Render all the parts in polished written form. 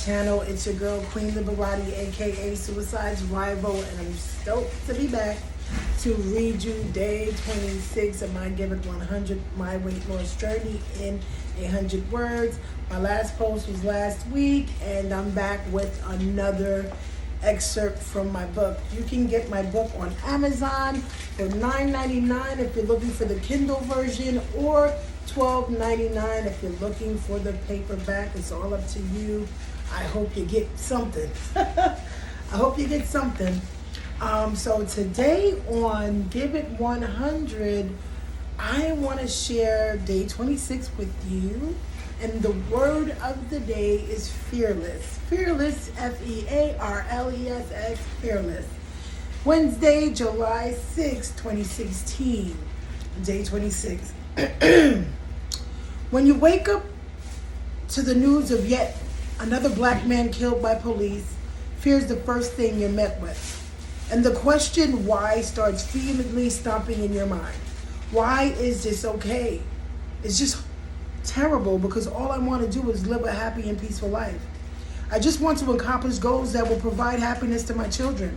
channel. It's your girl, Queen Liberati, aka Suicide's Rival, and I'm stoked to be back to read you day 26 of my Give It 100 My Weight Loss Journey in 100 words. My last post was last week, and I'm back with another excerpt from my book. You can get my book on Amazon for $9.99 if you're looking for the Kindle version, or $12.99 if you're looking for the paperback. It's all up to you. I hope you get something. I hope you get something. So today on Give It 100, I want to share day 26 with you. And the word of the day is fearless. Fearless, Fearless, fearless. Wednesday, July 6, 2016, day 26. When you wake up to the news of yet another black man killed by police, fear is the first thing you're met with. And the question why starts vehemently stomping in your mind. Why is this okay? It's just terrible because all I want to do is live a happy and peaceful life. I just want to accomplish goals that will provide happiness to my children.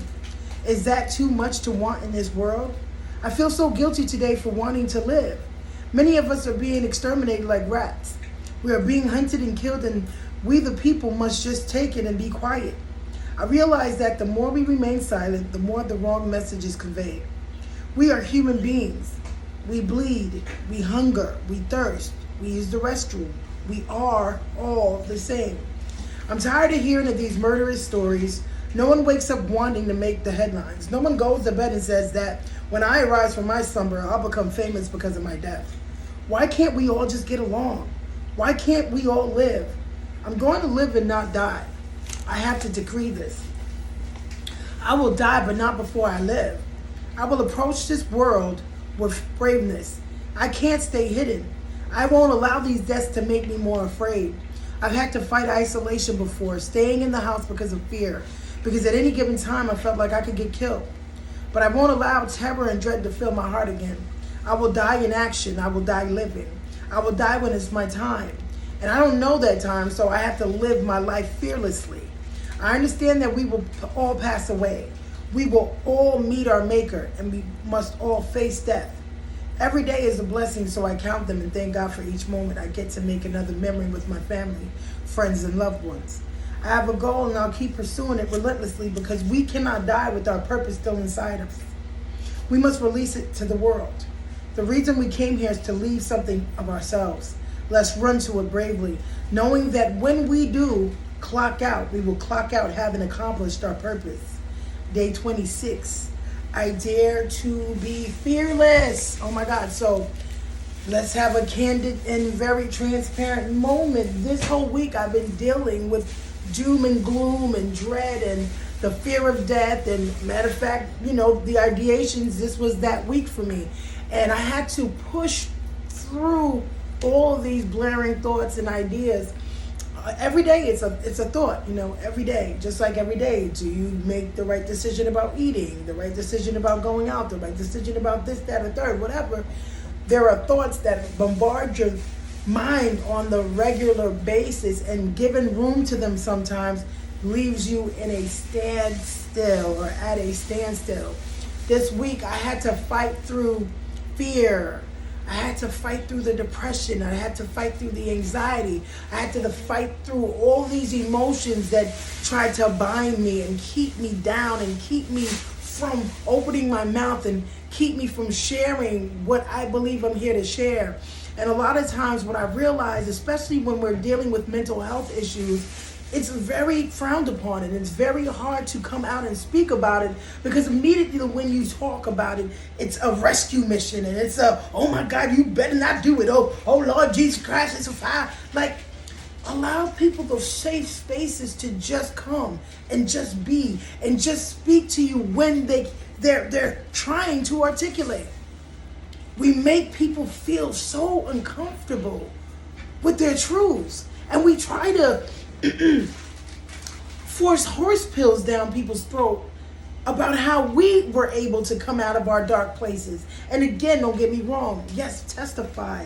Is that too much to want in this world? I feel so guilty today for wanting to live. Many of us are being exterminated like rats. We are being hunted and killed, and we the people must just take it and be quiet. I realize that the more we remain silent, the more the wrong message is conveyed. We are human beings. We bleed, we hunger, we thirst, we use the restroom. We are all the same. I'm tired of hearing of these murderous stories. No one wakes up wanting to make the headlines. No one goes to bed and says that when I arise from my slumber, I'll become famous because of my death. Why can't we all just get along? Why can't we all live? I'm going to live and not die. I have to decree this. I will die, but not before I live. I will approach this world with braveness. I can't stay hidden. I won't allow these deaths to make me more afraid. I've had to fight isolation before, staying in the house because of fear, because at any given time I felt like I could get killed. But I won't allow terror and dread to fill my heart again. I will die in action. I will die living. I will die when it's my time. And I don't know that time, so I have to live my life fearlessly. I understand that we will all pass away. We will all meet our maker, and we must all face death. Every day is a blessing, so I count them and thank God for each moment I get to make another memory with my family, friends, and loved ones. I have a goal, and I'll keep pursuing it relentlessly because we cannot die with our purpose still inside us. We must release it to the world. The reason we came here is to leave something of ourselves. Let's run to it bravely, knowing that when we do clock out, we will clock out having accomplished our purpose. Day 26. I dare to be fearless. Oh my God. So let's have a candid and very transparent moment. This whole week I've been dealing with doom and gloom and dread and the fear of death. And matter of fact, the ideations, this was that week for me. And I had to push through all of these blaring thoughts and ideas. Every day it's a thought, every day. Just like every day, do you make the right decision about eating, the right decision about going out, the right decision about this, that, or third, whatever. There are thoughts that bombard your mind on the regular basis, and giving room to them sometimes leaves you in a standstill or at a standstill. This week I had to fight through fear. I had to fight through the depression. I had to fight through the anxiety. I had to fight through all these emotions that tried to bind me and keep me down and keep me from opening my mouth and keep me from sharing what I believe I'm here to share. And a lot of times what I've realized, especially when we're dealing with mental health issues, it's very frowned upon, and it's very hard to come out and speak about it because immediately when you talk about it, it's a rescue mission and it's oh my God, you better not do it. Oh Lord Jesus Christ, it's a fire. Like, allow people those safe spaces to just come and just be and just speak to you when they're trying to articulate. We make people feel so uncomfortable with their truths, and we try to force horse pills down people's throat about how we were able to come out of our dark places. And again, don't get me wrong. Yes, testify.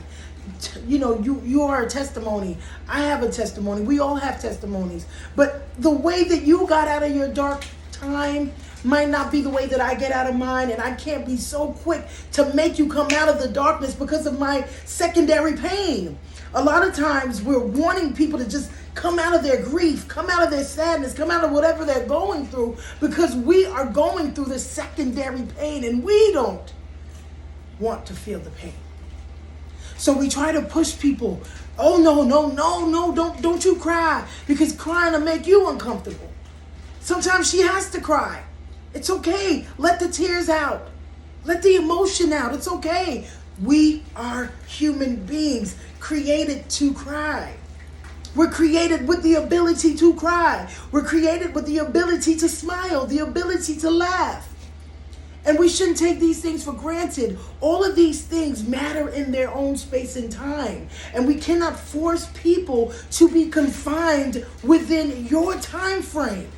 You are a testimony. I have a testimony. We all have testimonies. But the way that you got out of your dark time might not be the way that I get out of mine, and I can't be so quick to make you come out of the darkness because of my secondary pain. A lot of times we're wanting people to just come out of their grief, come out of their sadness, come out of whatever they're going through, because we are going through the secondary pain and we don't want to feel the pain. So we try to push people. Oh, no, don't you cry, because crying will make you uncomfortable. Sometimes she has to cry. It's okay. Let the tears out. Let the emotion out. It's okay. We are human beings created to cry. We're created with the ability to cry. We're created with the ability to smile, the ability to laugh. And we shouldn't take these things for granted. All of these things matter in their own space and time. And we cannot force people to be confined within your time frame.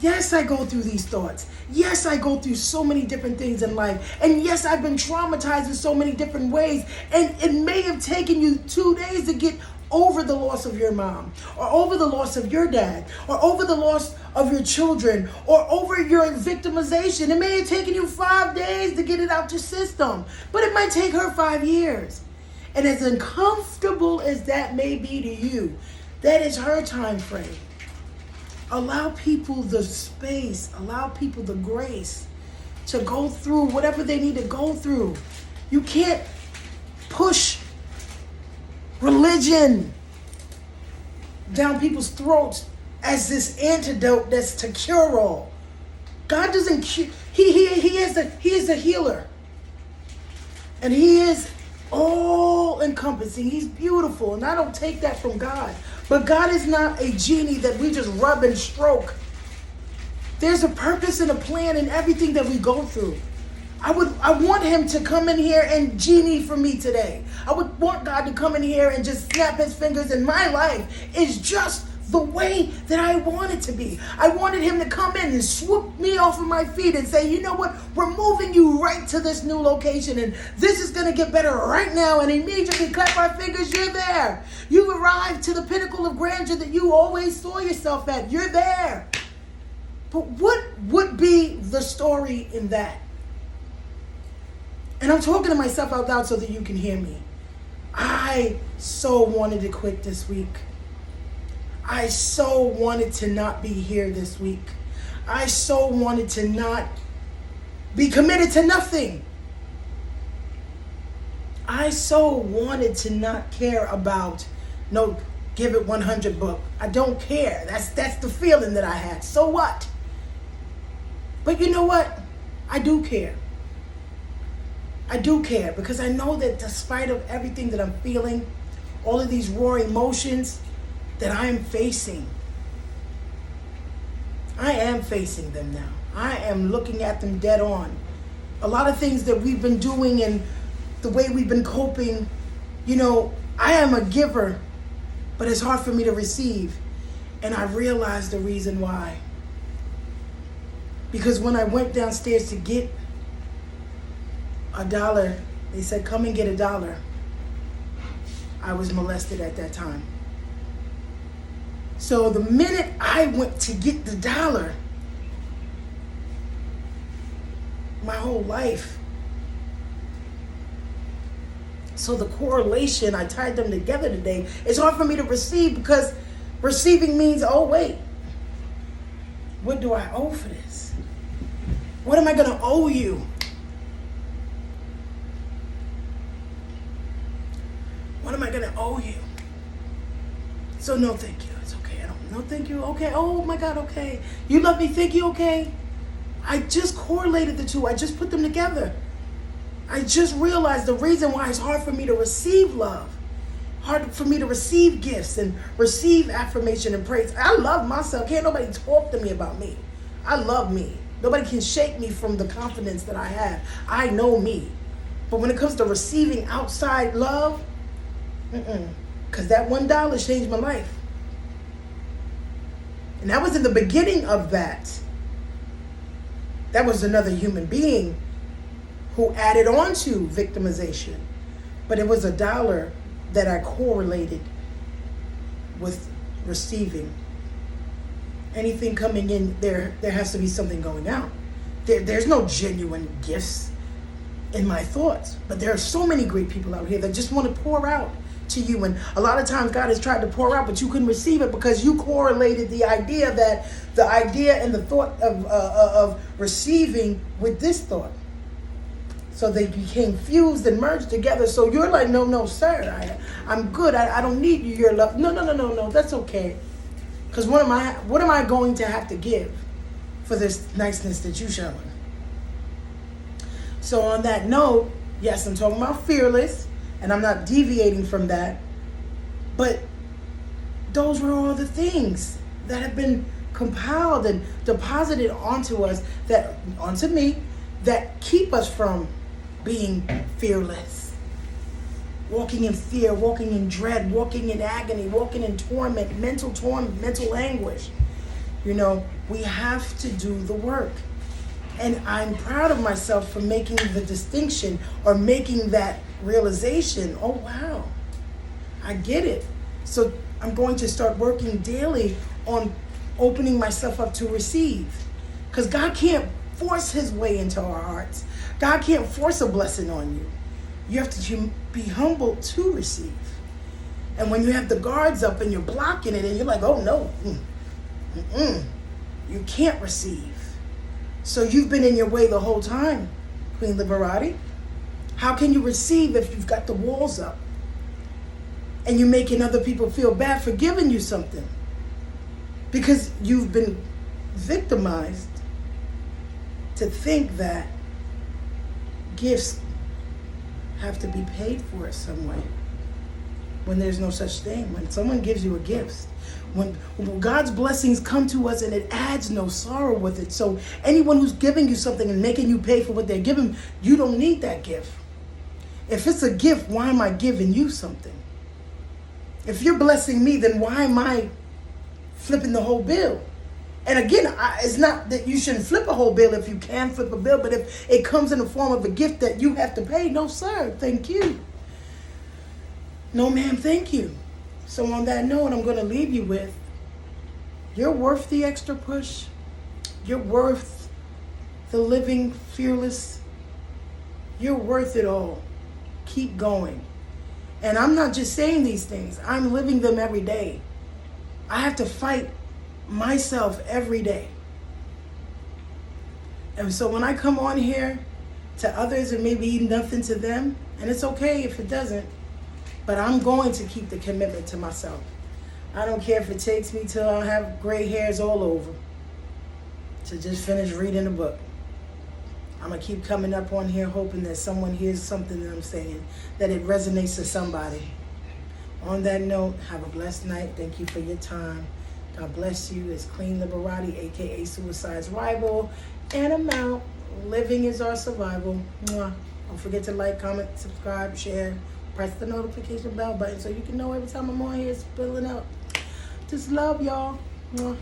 Yes, I go through these thoughts. Yes, I go through so many different things in life. And yes, I've been traumatized in so many different ways. And it may have taken you 2 days to get over the loss of your mom, or over the loss of your dad, or over the loss of your children, or over your victimization. It may have taken you 5 days to get it out your system, but it might take her 5 years. And as uncomfortable as that may be to you, that is her time frame. Allow people the space, allow people the grace to go through whatever they need to go through. You can't push religion down people's throats as this antidote that's to cure all. God doesn't cure. He is a healer. And he is all encompassing. He's beautiful. And I don't take that from God. But God is not a genie that we just rub and stroke. There's a purpose and a plan in everything that we go through. I want him to come in here and genie for me today. I would want God to come in here and just snap his fingers, and my life is just the way that I want it to be. I wanted him to come in and swoop me off of my feet and say, you know what? We're moving you right to this new location, and this is going to get better right now. And immediately clap our fingers, you're there. You've arrived to the pinnacle of grandeur that you always saw yourself at. You're there. But what would be the story in that? And I'm talking to myself out loud so that you can hear me. I so wanted to quit this week. I so wanted to not be here this week. I so wanted to not be committed to nothing. I so wanted to not care about no give it 100 book. I don't care. That's the feeling that I had. So what? But you know what? I do care. I do care, because I know that despite of everything that I'm feeling, all of these raw emotions that I am facing, I am facing them now. I am looking at them dead on. A lot of things that we've been doing and the way we've been coping, I am a giver, but it's hard for me to receive. And I realized the reason why. Because when I went downstairs to get $1, they said, come and get $1. I was molested at that time. So the minute I went to get the $1, my whole life. So the correlation, I tied them together today. It's hard for me to receive, because receiving means, oh wait, what do I owe for this? What am I going to owe you? What am I going to owe you? So no, thank you. It's okay. No, thank you. Okay. Oh my God. Okay. You love me. Thank you. Okay. I just correlated the two. I just put them together. I just realized the reason why it's hard for me to receive love, hard for me to receive gifts and receive affirmation and praise. I love myself. Can't nobody talk to me about me. I love me. Nobody can shake me from the confidence that I have. I know me. But when it comes to receiving outside love, because that $1 changed my life. And that was in the beginning of that. That was another human being who added on to victimization. but it was a dollar that I correlated with receiving. Anything coming in, there has to be something going out. There's no genuine gifts in my thoughts, but there are so many great people out here that just want to pour out to you. And a lot of times God has tried to pour out, but you couldn't receive it because you correlated the idea and the thought of receiving with this thought. So they became fused and merged together. So you're like, no, sir, I'm good. I don't need your love. No. That's okay. Because what am I going to have to give for this niceness that you're showing? So on that note, yes, I'm talking about fearless, and I'm not deviating from that. But those were all the things that have been compiled and deposited onto us, onto me, that keep us from being fearless. Walking in fear, walking in dread, walking in agony, walking in torment, mental anguish. We have to do the work. And I'm proud of myself for making the distinction or making that realization. Oh, wow, I get it. So I'm going to start working daily on opening myself up to receive. Because God can't force his way into our hearts. God can't force a blessing on you. You have to be humble to receive. And when you have the guards up and you're blocking it and you're like, oh no, you can't receive. So you've been in your way the whole time, Queen Liberati. How can you receive if you've got the walls up and you're making other people feel bad for giving you something? Because you've been victimized to think that gifts have to be paid for some way, when there's no such thing. When someone gives you a gift, when God's blessings come to us, and it adds no sorrow with it. So anyone who's giving you something and making you pay for what they're giving, you don't need that gift. If it's a gift, why am I giving you something? If you're blessing me, then why am I flipping the whole bill? And again, it's not that you shouldn't flip a whole bill if you can flip a bill, but if it comes in the form of a gift that you have to pay, no sir, thank you. No ma'am, thank you. So on that note, I'm going to leave you with, you're worth the extra push. You're worth the living fearless. You're worth it all. Keep going. And I'm not just saying these things. I'm living them every day. I have to fight myself every day. And so when I come on here to others, it may be nothing to them, and it's okay if it doesn't, but I'm going to keep the commitment to myself. I don't care if it takes me till I have gray hairs all over to just finish reading the book. I'm going to keep coming up on here hoping that someone hears something that I'm saying, that it resonates to somebody. On that note, have a blessed night. Thank you for your time. God bless you. It's Queen Liberati, a.k.a. Suicide's Rival. And I'm out. Living is our survival. Mwah. Don't forget to like, comment, subscribe, share. Press the notification bell button so you can know every time I'm on here spilling out. Just love y'all. Mwah.